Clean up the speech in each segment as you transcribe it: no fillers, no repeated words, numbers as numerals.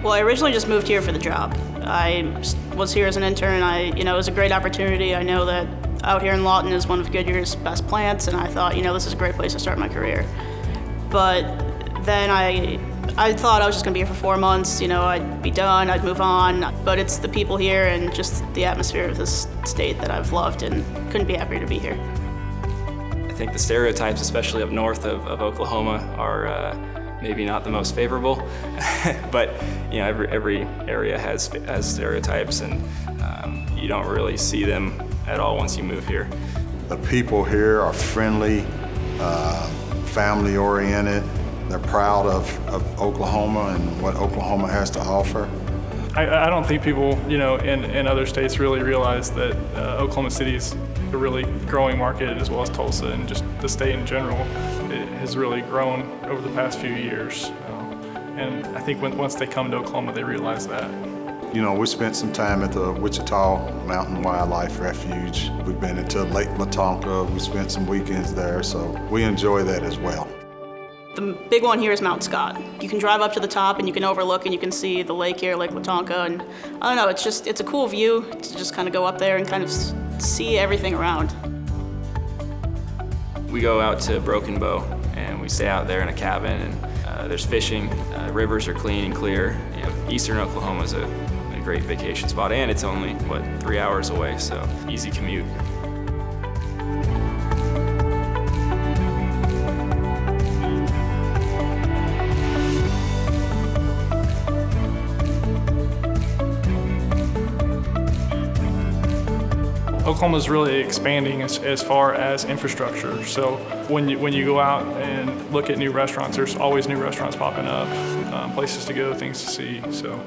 Well, I originally just moved here for the job. I was here as an intern. It was a great opportunity. I know that out here in Lawton is one of Goodyear's best plants, and I thought, this is a great place to start my career. But then I thought I was just gonna be here for 4 months, I'd be done, I'd move on. But it's the people here and just the atmosphere of this state that I've loved and couldn't be happier to be here. I think the stereotypes, especially up north of Oklahoma, are maybe not the most favorable, but every area has stereotypes, and you don't really see them at all once you move here. The people here are friendly, family-oriented. They're proud of Oklahoma and what Oklahoma has to offer. I don't think people, in other states really realize that Oklahoma City's a really growing market, as well as Tulsa, and just the state in general. It has really grown over the past few years. And I think once they come to Oklahoma, they realize that. We spent some time at the Wichita Mountain Wildlife Refuge. We've been into Lake Minnetonka. We spent some weekends there, so we enjoy that as well. The big one here is Mount Scott. You can drive up to the top and you can overlook and you can see the lake here, Lake Minnetonka, and I don't know, it's a cool view to just kind of go up there and kind of see everything around. We go out to Broken Bow and we stay out there in a cabin, and there's fishing, rivers are clean and clear. Eastern Oklahoma is a great vacation spot, and it's only, 3 hours away, so easy commute. Oklahoma is really expanding as far as infrastructure. So when you go out and look at new restaurants, there's always new restaurants popping up, places to go, things to see. So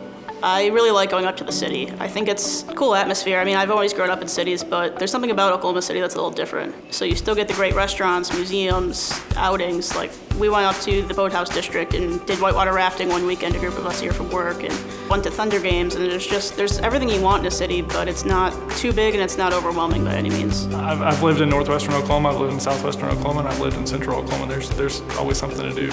I really like going up to the city. I think it's a cool atmosphere. I've always grown up in cities, but there's something about Oklahoma City that's a little different. So you still get the great restaurants, museums, outings. Like, we went up to the Boathouse District and did whitewater rafting one weekend, a group of us here from work, and went to Thunder games, and there's everything you want in a city, but it's not too big and it's not overwhelming by any means. I've lived in northwestern Oklahoma, I've lived in southwestern Oklahoma, and I've lived in central Oklahoma. There's always something to do.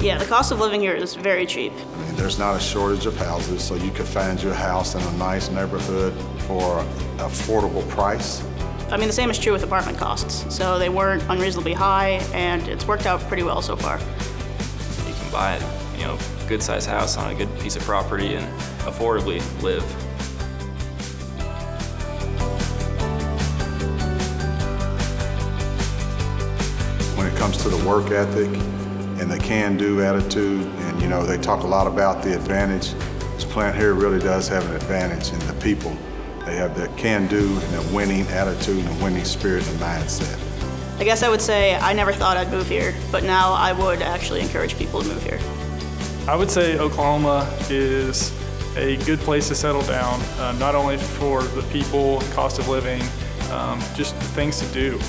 Yeah, the cost of living here is very cheap. There's not a shortage of houses, so you can find your house in a nice neighborhood for an affordable price. The same is true with apartment costs. So they weren't unreasonably high, and it's worked out pretty well so far. You can buy a good-sized house on a good piece of property and affordably live. When it comes to the work ethic and the can-do attitude, and they talk a lot about the advantage. This plant here really does have an advantage in the people. They have that can-do and a winning attitude and a winning spirit and mindset. I guess I would say I never thought I'd move here, but now I would actually encourage people to move here. I would say Oklahoma is a good place to settle down, not only for the people, cost of living, just things to do.